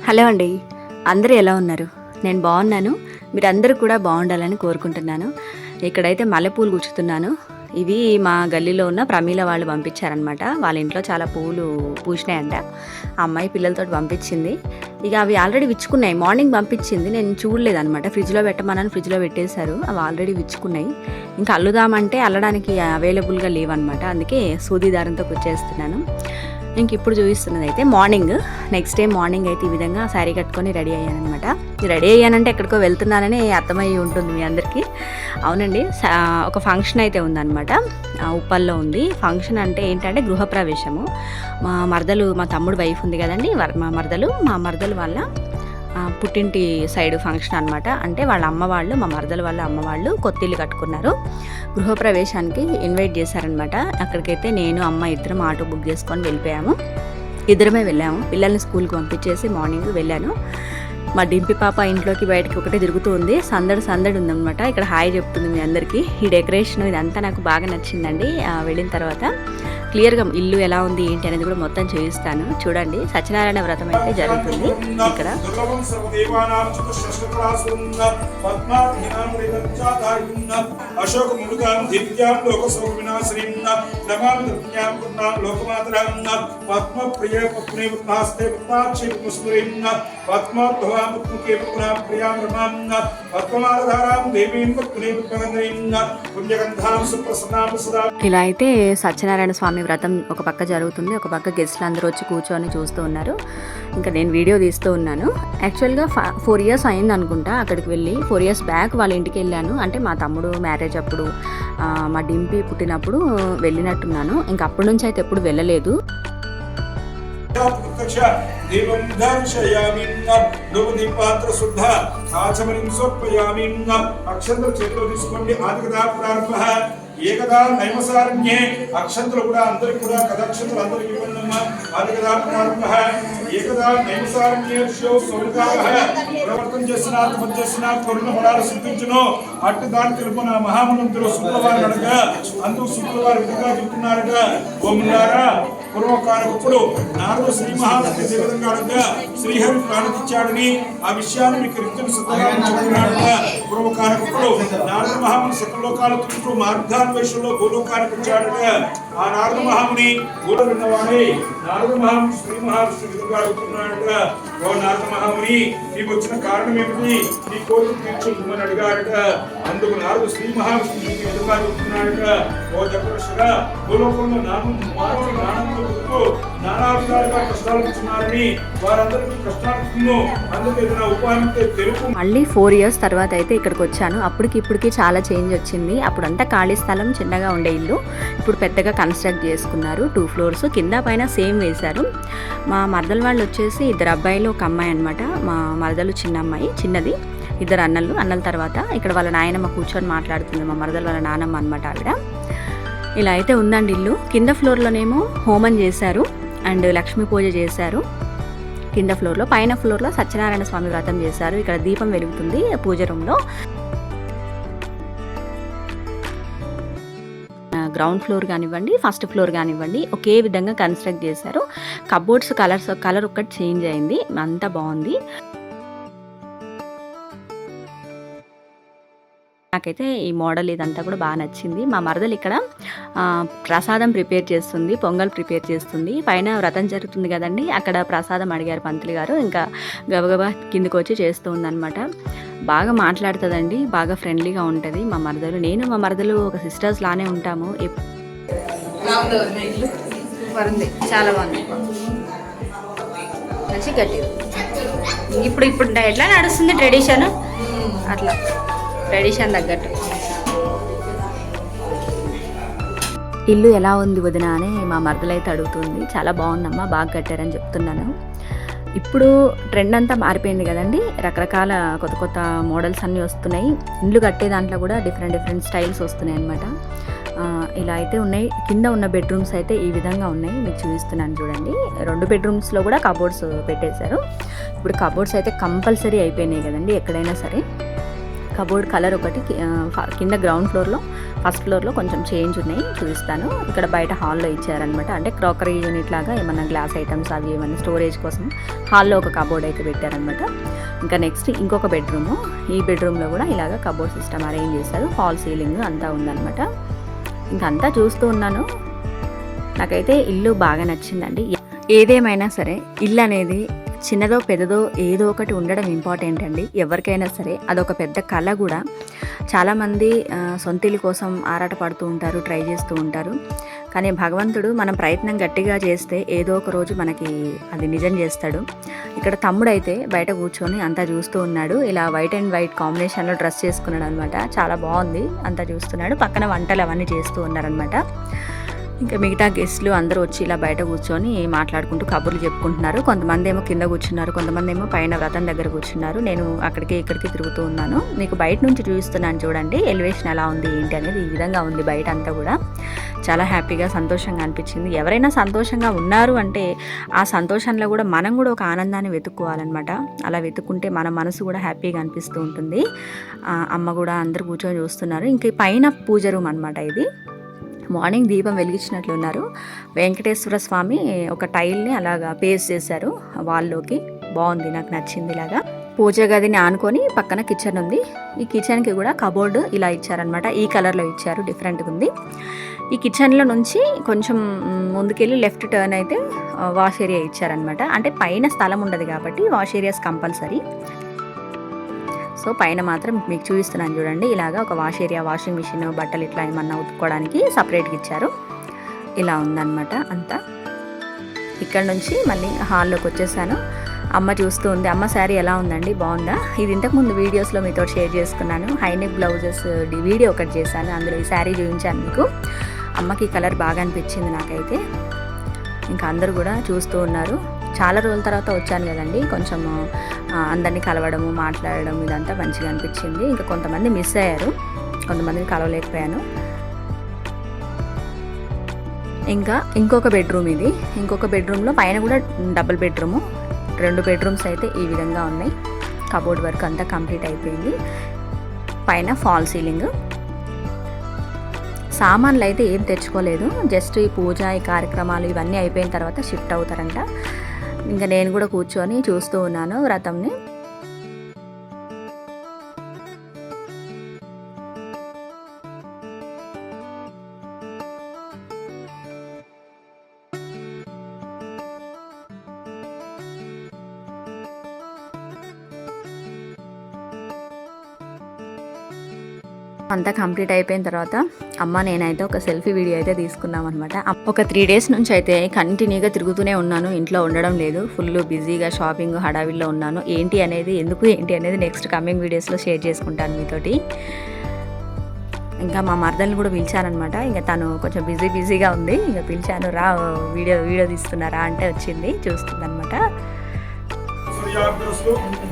Hello అండి, అందరూ ఎలా ఉన్నారు? నేను బాగున్నాను. మీరందరూ కూడా బాగుండాలని కోరుకుంటున్నాను. ఇక్కడైతే మల్లెపూలు గుచ్చుతున్నాను. ఇవి మా గల్లీలో ఉన్న ప్రమీల వాళ్ళు పంపించారనమాట. వాళ్ళ ఇంట్లో చాలా పూలు పూసినాయంట. ఆ అమ్మాయి పిల్లలతో పంపించింది. ఇక అవి ఆల్రెడీ విచ్చుకున్నాయి. మార్నింగ్ పంపించింది, నేను చూడలేదనమాట. ఫ్రిడ్జ్లో పెట్టమని ఫ్రిడ్జ్లో పెట్టేశారు. అవి ఆల్రెడీ విచ్చుకున్నాయి. ఇంకా అల్లుదామంటే అల్లడానికి అవైలబుల్గా లేవన్నమాట. అందుకే సూది దారంతో కుచ్చేస్తున్నాను. ఇంక ఇప్పుడు చూపిస్తున్నది అయితే మార్నింగ్. నెక్స్ట్ డే మార్నింగ్ అయితే ఈ విధంగా శారీ కట్టుకొని రెడీ అయ్యానమాట. రెడీ అయ్యానంటే ఎక్కడికో వెళ్తున్నానని అర్థమయ్యి ఉంటుంది మీ అందరికీ. అవునండి, ఒక ఫంక్షన్ అయితే ఉందన్నమాట. ఉప్పల్లో ఉంది. ఫంక్షన్ అంటే ఏంటంటే గృహప్రవేశము. మా తమ్ముడు వైఫ్ ఉంది కదండి, మా మరదలు వాళ్ళ పుట్టింటి సైడ్ ఫంక్షన్ అనమాట. అంటే వాళ్ళ అమ్మ వాళ్ళు, మా మరదలు వాళ్ళ అమ్మ వాళ్ళు కొత్తిల్లు కట్టుకున్నారు. గృహప్రవేశానికి ఇన్వైట్ చేశారనమాట. అక్కడికైతే నేను అమ్మ ఇద్దరం ఆటో బుక్ చేసుకొని వెళ్ళిపోయాము. ఇద్దరమే వెళ్ళాము. పిల్లల్ని స్కూల్కి పంపించేసి మార్నింగ్ వెళ్ళాను. మా డింపి పాప ఇంట్లోకి బయటకి ఒకటే తిరుగుతూ ఉంది. సందడి ఉందన్నమాట. ఇక్కడ హాయ్ చెప్తుంది మీ అందరికీ. ఈ డెకరేషన్ ఇదంతా నాకు బాగా నచ్చిందండి. వెళ్ళిన తర్వాత క్లియర్గా ఇల్లు ఎలా ఉంది ఏంటి అనేది కూడా మొత్తం చూపిస్తాను. చూడండి, సత్యనారాయణ వ్రతం అయితే జరుగుతుంది ఇక్కడ. ఇలా అయితే సత్యనారాయణ స్వామి వ్రతం ఒక పక్క జరుగుతుంది, ఒక పక్క గెస్ట్లు అందరూ వచ్చి కూర్చొని చూస్తూ ఉన్నారు. ఇంకా నేను వీడియో తీస్తూ ఉన్నాను. యాక్చువల్గా 4 years అయింది అనుకుంటా అక్కడికి వెళ్ళి. 4 years బ్యాక్ వాళ్ళ ఇంటికి వెళ్ళాను. అంటే మా తమ్ముడు మ్యారేజ్ అప్పుడు, మా డింపి పుట్టినప్పుడు వెళ్ళినట్టున్నాను. ఇంకా అప్పటి నుంచి అయితే ఎప్పుడు వెళ్ళలేదు. దీపం దర్శయామి పాత్ర శుద్ధ ఆచమనిం సమర్పయామి. అక్షంతలు చేతిలో తీసుకోండి. ఆదికదా ప్రారంభ ఏకదా నైమసారణ్యే. అక్షంతలు కూడా అందరికి కూడా కథాక్షంతలు అందరికి ఇవ్వండమ్మా. ఆదికదా ప్రారంభ ఏకదా నైమసారణ్యే ప్రవర్తన చేసిన కరుణ ఫలాలు సిద్ధించును. అటు దాని తెలుపున మహామనంతులు శుక్రవారం అడగా అందుకు శుక్రవారం విధంగా చెప్తున్నారట. ఓంలారా పూర్వకాలప్పుడు నారదు శ్రీ మహాలక్ష్మి ఏ విధంగా అడగా శ్రీహరి ప్రాణించాడని ఆ విషయాన్ని మీకు రిక్తులు సిద్ధంగా చెప్తున్నాడట. పూర్వకాలప్పుడు నారద మహాముని సకలోకాల చుట్టూ మార్గాన్వేషంలో భూలోకానికి వచ్చాడట. ఆ నారద మహాముని కూడా విన్నవాడే నారద మహాముని శ్రీ మహాలక్ష్మి విధంగా అడుగుతున్నాడట. ఓ నారద మహాముని, నీకు వచ్చిన కారణం ఏమిటి? నీ కోరిక తీర్చుకోమని అడిగాడట. అందుకు నారదు శ్రీ మహాలక్ష్మి విధంగా అడుగుతున్నాడట. ఓ చక్రశిర, భూలోకంలో నానా విధాలుగా కష్టాలు ఇస్తున్నారని వారందరికీ కష్టాలు అందుకు ఏదైనా ఉపాయం తెలుపు. మళ్ళీ 4 years తర్వాత అయితే ఇక్కడికి వచ్చాను. ఇప్పటికి చాలా చేంజ్ వచ్చింది. అప్పుడంతా ఖాళీ స్థలం, చిన్నగా ఉండే ఇల్లు. ఇప్పుడు పెద్దగా కన్స్ట్రక్ట్ చేసుకున్నారు. 2 floors, కింద పైన సేమ్ వేశారు. మా మరదలు వాళ్ళు వచ్చేసి 2 అబ్బాయిలు, 1 అమ్మాయి అనమాట. మా మరదలు చిన్న అమ్మాయి, చిన్నది. 2 అన్నల తర్వాత ఇక్కడ వాళ్ళ నాయనమ్మ కూర్చొని మాట్లాడుతుంది. మా మరదలు వాళ్ళ నానమ్మ అనమాట ఆవిడ. ఇలా అయితే ఉందండి ఇల్లు. కింద ఫ్లోర్లోనేమో హోమం చేశారు అండ్ లక్ష్మీ పూజ చేశారు కింద ఫ్లోర్లో. పైన ఫ్లోర్లో సత్యనారాయణ స్వామి వ్రతం చేశారు. ఇక్కడ దీపం వెలుగుతుంది పూజ రూమ్లో. గ్రౌండ్ ఫ్లోర్ కానివ్వండి, ఫస్ట్ ఫ్లోర్ కానివ్వండి, ఒకే విధంగా కన్స్ట్రక్ట్ చేశారు. కబోర్డ్స్ కలర్ ఒక్కటి చేంజ్ అయింది. అంతా బాగుంది. నాకైతే ఈ మోడల్ ఇదంతా కూడా బాగా నచ్చింది. మా మరదలు ఇక్కడ ప్రసాదం ప్రిపేర్ చేస్తుంది, పొంగల్ ప్రిపేర్ చేస్తుంది. పైన వ్రతం జరుగుతుంది కదండి, అక్కడ ప్రసాదం అడిగారు పంతులు గారు. ఇంకా గబగబా కిందకు వచ్చి చేస్తూ ఉందన్నమాట. బాగా మాట్లాడుతుందండి, బాగా ఫ్రెండ్లీగా ఉంటుంది మా మరదలు. నేను మా మరదలు ఒక సిస్టర్స్ లానే ఉంటాము. చాలా బాగుంది, మంచి గట్టి. ఇప్పుడు ఎట్లా నడుస్తుంది ట్రెడిషన్, అట్లా ట్రెడిషన్ తగ్గట్టు. ఇల్లు ఎలా ఉంది వదిన అని మా మరదలైతే అడుగుతుంది. చాలా బాగుందమ్మా, బాగా కట్టారని చెప్తున్నాను. ఇప్పుడు ట్రెండ్ అంతా మారిపోయింది కదండి, రకరకాల కొత్త మోడల్స్ అన్నీ వస్తున్నాయి. ఇండ్లు కట్టే దాంట్లో కూడా డిఫరెంట్ స్టైల్స్ వస్తున్నాయి అన్నమాట. ఇలా అయితే ఉన్నాయి. కింద ఉన్న బెడ్రూమ్స్ అయితే ఈ విధంగా ఉన్నాయి, మీకు చూపిస్తున్నాను చూడండి. 2 bedrooms కూడా కబోర్డ్స్ పెట్టేశారు. ఇప్పుడు కబోర్డ్స్ అయితే కంపల్సరీ అయిపోయినాయి కదండి ఎక్కడైనా సరే. కబోర్డ్ కలర్ ఒకటి కింద గ్రౌండ్ ఫ్లోర్లో, ఫస్ట్ ఫ్లోర్లో కొంచెం చేంజ్ ఉన్నాయి, చూపిస్తాను. ఇక్కడ బయట హాల్లో ఇచ్చారనమాట. అంటే క్రాకరీ యూనిట్ లాగా ఏమన్నా గ్లాస్ ఐటమ్స్ అవి ఏమన్నా స్టోరేజ్ కోసం హాల్లో ఒక కబోర్డ్ అయితే పెట్టారనమాట. ఇంకా నెక్స్ట్ ఇంకొక బెడ్రూము. ఈ బెడ్రూమ్లో కూడా ఇలాగ కబోర్డ్ సిస్టమ్ అరేంజ్ చేశారు. ఫాల్ సీలింగ్ అంతా ఉందన్నమాట. ఇంకంతా చూస్తూ ఉన్నాను. నాకైతే ఇల్లు బాగా నచ్చిందండి. ఏదేమైనా సరే ఇల్లు అనేది చిన్నదో పెద్దదో ఏదో ఒకటి ఉండడం ఇంపార్టెంట్ అండి. ఎవరికైనా సరే అదొక పెద్ద కళ కూడా. చాలామంది సొంత ఇల్లు కోసం ఆరాటపడుతూ ఉంటారు, ట్రై చేస్తూ ఉంటారు. కానీ భగవంతుడు మనం ప్రయత్నం గట్టిగా చేస్తే ఏదో ఒక రోజు మనకి అది నిజం చేస్తాడు. ఇక్కడ తమ్ముడైతే బయట కూర్చొని అంతా చూస్తూ ఉన్నాడు. ఇలా వైట్ అండ్ వైట్ కాంబినేషన్లో డ్రెస్ చేసుకున్నాడు అనమాట. చాలా బాగుంది, అంతా చూస్తున్నాడు. పక్కన వంటలు అవన్నీ చేస్తూ ఉన్నారనమాట. ఇంకా మిగతా గెస్ట్లు అందరూ వచ్చి ఇలా బయట కూర్చొని మాట్లాడుకుంటూ కబుర్లు చెప్పుకుంటున్నారు. కొంతమంది ఏమో కింద కూర్చున్నారు, కొంతమంది ఏమో పైన వ్రతం దగ్గర కూర్చున్నారు. నేను అక్కడికి ఇక్కడికి తిరుగుతూ ఉన్నాను. మీకు బయట నుంచి చూపిస్తున్నాను చూడండి, ఎలివేషన్ ఎలా ఉంది ఏంటి అనేది. ఈ విధంగా ఉంది బయట అంతా కూడా. చాలా హ్యాపీగా సంతోషంగా అనిపించింది. ఎవరైనా సంతోషంగా ఉన్నారు అంటే ఆ సంతోషంలో కూడా మనం కూడా ఒక ఆనందాన్ని వెతుక్కోవాలన్నమాట. అలా వెతుక్కుంటే మన మనసు కూడా హ్యాపీగా అనిపిస్తూ ఉంటుంది. అమ్మ కూడా అందరూ కూర్చొని చూస్తున్నారు. ఇంక పైన పూజ రూమ్ అనమాట ఇది. మార్నింగ్ దీపం వెలిగించినట్లున్నారు. వెంకటేశ్వర స్వామి ఒక టైల్ని అలాగా పేస్ట్ చేశారు వాల్లోకి. బాగుంది, నాకు నచ్చింది. ఇలాగా పూజ గదిని ఆనుకొని పక్కన కిచెన్ ఉంది. ఈ కిచెన్కి కూడా కబోర్డు ఇలా ఇచ్చారనమాట. ఈ కలర్లో ఇచ్చారు, డిఫరెంట్గా ఉంది. ఈ కిచెన్లో నుంచి కొంచెం ముందుకెళ్ళి లెఫ్ట్ టర్న్ అయితే వాష్ ఏరియా ఇచ్చారనమాట. అంటే పైన స్థలం ఉండదు కాబట్టి వాష్ ఏరియాస్ కంపల్సరీ. సో పైన మాత్రం మీకు చూపిస్తున్నాను చూడండి. ఇలాగా ఒక వాష్ ఏరియా, వాషింగ్ మిషన్, బట్టలు ఇట్లా ఏమన్నా ఉతుక్కోవడానికి సపరేట్గా ఇచ్చారు. ఇలా ఉందన్నమాట అంతా. ఇక్కడ నుంచి మళ్ళీ హాల్లోకి వచ్చేసాను. అమ్మ చూస్తూ ఉంది. అమ్మ శారీ ఎలా ఉందండి, బాగుందా? ఇది ఇంతకుముందు వీడియోస్లో మీతో షేర్ చేసుకున్నాను. హైనెక్ బ్లౌజెస్ వీడియో ఒకటి చేశాను, అందులో ఈ శారీ చూపించాను మీకు. అమ్మకి కలర్ బాగా అనిపించింది నాకైతే. ఇంకా అందరూ కూడా చూస్తూ ఉన్నారు. చాలా రోజుల తర్వాత వచ్చాను కదండి, కొంచెం అందరినీ కలవడము, మాట్లాడడం ఇదంతా మంచిగా అనిపించింది. ఇంకా కొంతమంది మిస్ అయ్యారు, కొంతమందిని కలవలేకపోయాను. ఇంకా ఇంకొక బెడ్రూమ్ ఇది. ఇంకొక బెడ్రూమ్లో పైన కూడా డబుల్ బెడ్రూము. 2 బెడ్రూమ్స్ అయితే ఈ విధంగా ఉన్నాయి. కబోర్డ్ వర్క్ అంతా కంప్లీట్ అయిపోయింది. పైన ఫాల్ సీలింగ్. సామాన్లు అయితే ఏం తెచ్చుకోలేదు. జస్ట్ ఈ పూజ, ఈ కార్యక్రమాలు ఇవన్నీ అయిపోయిన తర్వాత షిఫ్ట్ అవుతారంట. ఇంకా నేను కూడా కూర్చొని చూస్తూ ఉన్నాను వ్రతంని. అంతా కంప్లీట్ అయిపోయిన తర్వాత అమ్మ నేనైతే ఒక సెల్ఫీ వీడియో అయితే తీసుకున్నాం అనమాట. ఒక 3 డేస్ నుంచి అయితే కంటిన్యూగా తిరుగుతూనే ఉన్నాను, ఇంట్లో ఉండడం లేదు. ఫుల్ బిజీగా షాపింగ్ హడావిల్లో ఉన్నాను. ఏంటి అనేది నెక్స్ట్ కమింగ్ వీడియోస్లో షేర్ చేసుకుంటాను మీతోటి. ఇంకా మా మరదల్ని కూడా పిలిచానమాట. ఇంకా తను కొంచెం బిజీగా ఉంది. ఇంకా పిలిచాను, రా వీడియో తీస్తున్నారా అంటే వచ్చింది, చూస్తుందన్నమాట.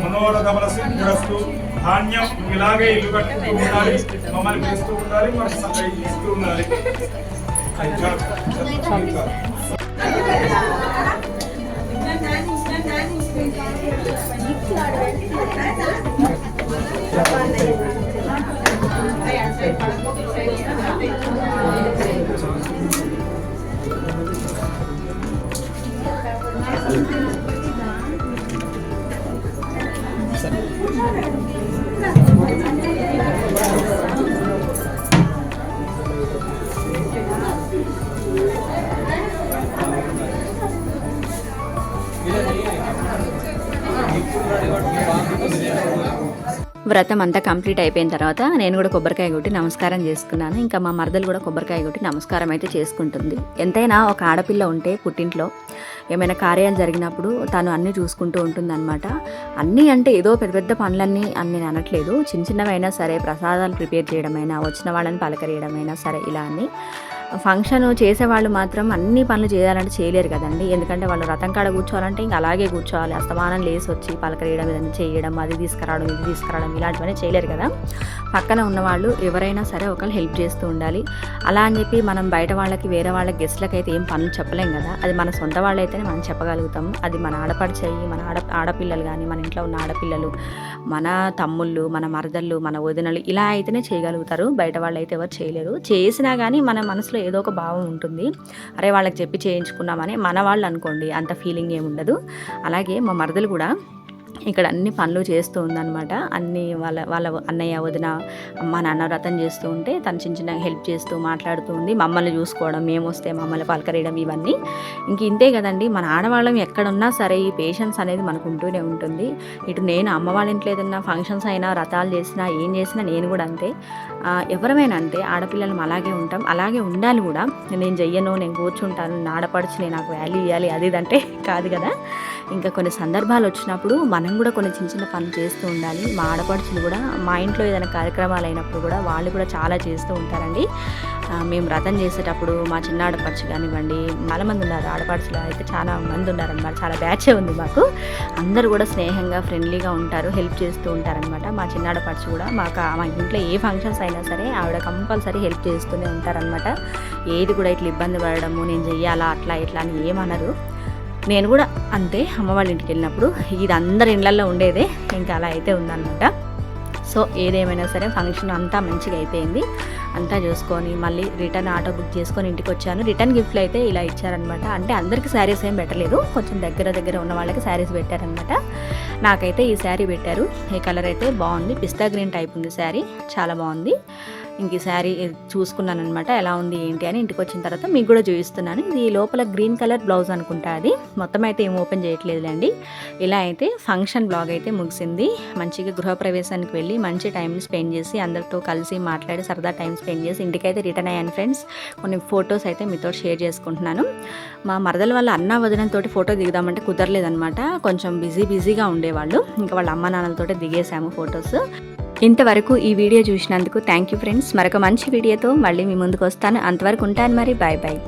మనోరథముల సిద్ధిరస్తు. ధాన్యం ఇలాగే ఇల్లు కట్టుకుంటూ ఉండాలి, మమ్మల్ని పిలుస్తూ ఉండాలి, మనకి సంగ్రహిస్తూ ఉండాలి. వ్రతం అంతా కంప్లీట్ అయిపోయిన తర్వాత నేను కూడా కొబ్బరికాయ కొట్టి నమస్కారం చేసుకున్నాను. ఇంకా మా మరదలు కూడా కొబ్బరికాయ కొట్టి నమస్కారం అయితే చేసుకుంటుంది. ఎంతైనా ఒక ఆడపిల్ల ఉంటే పుట్టింట్లో ఏమైనా కార్యాలు జరిగినప్పుడు తను అన్నీ చూసుకుంటూ ఉంటుందన్నమాట. అన్నీ అంటే ఏదో పెద్ద పనులన్నీ అని నేను అనట్లేదు. చిన్నవైనా సరే, ప్రసాదాలు ప్రిపేర్ చేయడమైనా, వచ్చిన వాళ్ళని పలకరియడమైనా సరే, ఇలా అన్నీ ఫంక్షన్ చేసేవాళ్ళు మాత్రం అన్ని పనులు చేయాలంటే చేయలేరు కదండి. ఎందుకంటే వాళ్ళు రథం కాడ కూర్చోవాలంటే ఇంకా అలాగే కూర్చోవాలి. అస్తమానం లేసి వచ్చి పలకరేయడం, ఏదైనా చేయడం, అది తీసుకురావడం, ఇది తీసుకురావడం ఇలాంటివన్నీ చేయలేరు కదా. పక్కన ఉన్నవాళ్ళు ఎవరైనా సరే ఒకళ్ళు హెల్ప్ చేస్తూ ఉండాలి. అలా అని చెప్పి మనం బయట వాళ్ళకి, వేరే వాళ్ళ గెస్ట్లకి అయితే ఏం పనులు చెప్పలేం కదా. అది మన సొంత వాళ్ళైతేనే మనం చెప్పగలుగుతాం. అది మన ఆడపడిచేయి, మన ఆడపిల్లలు కానీ, మన ఇంట్లో ఉన్న ఆడపిల్లలు, మన తమ్ముళ్ళు, మన మరదళ్ళు, మన వదినలు ఇలా అయితేనే చేయగలుగుతారు. బయట వాళ్ళు అయితే ఎవరు చేయలేరు. చేసినా కానీ మన మనసులో ఏదో ఒక భావం ఉంటుంది. అరే వాళ్ళకి చెప్పి చేయించుకున్నామని. మన వాళ్ళు అనుకోండి అంత ఫీలింగ్ ఏమి ఉండదు. అలాగే మా మరదలు కూడా ఇక్కడ అన్ని పనులు చేస్తూ ఉందన్నమాట. అన్ని వాళ్ళ అన్నయ్య, వదిన, అమ్మ, నాన్న వ్రతం చేస్తూ ఉంటే తను చిన్న చిన్న హెల్ప్ చేస్తూ మాట్లాడుతూ ఉంది. మమ్మల్ని చూసుకోవడం, మేము వస్తే మమ్మల్ని పలకరేయడం ఇవన్నీ ఇంక ఇంతే కదండి. మన ఆడవాళ్ళం ఎక్కడున్నా సరే ఈ పేషెన్స్ అనేది మనకు ఉంటూనే ఉంటుంది. ఇటు నేను అమ్మ వాళ్ళ ఇంట్లో ఏదన్నా ఫంక్షన్స్ అయినా, వ్రతాలు చేసినా, ఏం చేసినా నేను కూడా అంతే. ఎవరమైనా అంతే, ఆడపిల్లలు అలాగే ఉంటాం, అలాగే ఉండాలి కూడా. నేను చెయ్యను, నేను కూర్చుంటాను, నా ఆడపడుచుని నాకు వాల్యూ ఇవ్వాలి అది ఇదంటే కాదు కదా. ఇంకా కొన్ని సందర్భాలు వచ్చినప్పుడు మనం కూడా కొన్ని చిన్న చిన్న పనులు చేస్తూ ఉండాలి. మా ఆడపడుచులు కూడా మా ఇంట్లో ఏదైనా కార్యక్రమాలు అయినప్పుడు కూడా వాళ్ళు కూడా చాలా చేస్తూ ఉంటారండి. మేము వ్రతం చేసేటప్పుడు మా చిన్న ఆడపడుచు కానివ్వండి, చాలా మంది ఉన్నారు ఆడపడుచులు అయితే, చాలా మంది ఉన్నారనమాట. చాలా బ్యాచే ఉంది మాకు. అందరూ కూడా స్నేహంగా, ఫ్రెండ్లీగా ఉంటారు, హెల్ప్ చేస్తూ ఉంటారనమాట. మా చిన్న ఆడపడుచు కూడా మా ఇంట్లో ఏ ఫంక్షన్స్ అయినా సరే ఆవిడ కంపల్సరీ హెల్ప్ చేస్తూనే ఉంటారనమాట. ఏది కూడా ఇట్లా ఇబ్బంది పడడము, నేను చెయ్యాలా అట్లా ఇట్లా అని ఏమనరు. నేను కూడా అంతే. అమ్మ వాళ్ళ ఇంటికి వెళ్ళినప్పుడు ఇది అందరి ఇళ్ళల్లో ఉండేదే, ఇంకా అలా అయితే ఉందన్నమాట. సో ఏదేమైనా సరే ఫంక్షన్ అంతా మంచిగా అయిపోయింది. అంతా చూసుకొని మళ్ళీ రిటర్న్ ఆటో బుక్ చేసుకొని ఇంటికి వచ్చాను. రిటర్న్ గిఫ్ట్లు అయితే ఇలా ఇచ్చారనమాట. అంటే అందరికీ శారీస్ ఏం పెట్టలేదు, కొంచెం దగ్గర ఉన్న వాళ్ళకి శారీస్ పెట్టారనమాట. నాకైతే ఈ శారీ పెట్టారు. ఈ కలర్ అయితే బాగుంది, పిస్తా గ్రీన్ టైప్ ఉంది శారీ, చాలా బాగుంది. ఇంక ఈ శారీ చూసుకున్నాను అనమాట, ఎలా ఉంది ఏంటి అని. ఇంటికి వచ్చిన తర్వాత మీకు కూడా చూపిస్తున్నాను. ఇది లోపల గ్రీన్ కలర్ బ్లౌజ్ అనుకుంటా, అది మొత్తం అయితే ఏం ఓపెన్ చేయట్లేదులేండి. ఇలా అయితే ఫంక్షన్ బ్లాగ్ అయితే ముగిసింది. మంచిగా గృహప్రవేశానికి వెళ్ళి మంచి టైం స్పెండ్ చేసి అందరితో కలిసి మాట్లాడి సరదా టైం స్పెండ్ చేసి ఇంటికైతే రిటర్న్ అయ్యాను ఫ్రెండ్స్. కొన్ని ఫొటోస్ అయితే మీతో షేర్ చేసుకుంటున్నాను. మా మరదల వాళ్ళ అన్న వదినతోటి ఫోటో దిగుదామంటే కుదరలేదనమాట. కొంచెం బిజీగా ఉండేవాళ్ళు. ఇంకా వాళ్ళ అమ్మ నాన్నలతోటి దిగేసాము ఫొటోస్. ఇంతవరకు ఈ వీడియో చూసినందుకు థ్యాంక్ యూ ఫ్రెండ్స్. మరొక మంచి వీడియోతో మళ్ళీ మీ ముందుకు వస్తాను. అంతవరకు ఉంటాను మరి. Bye bye.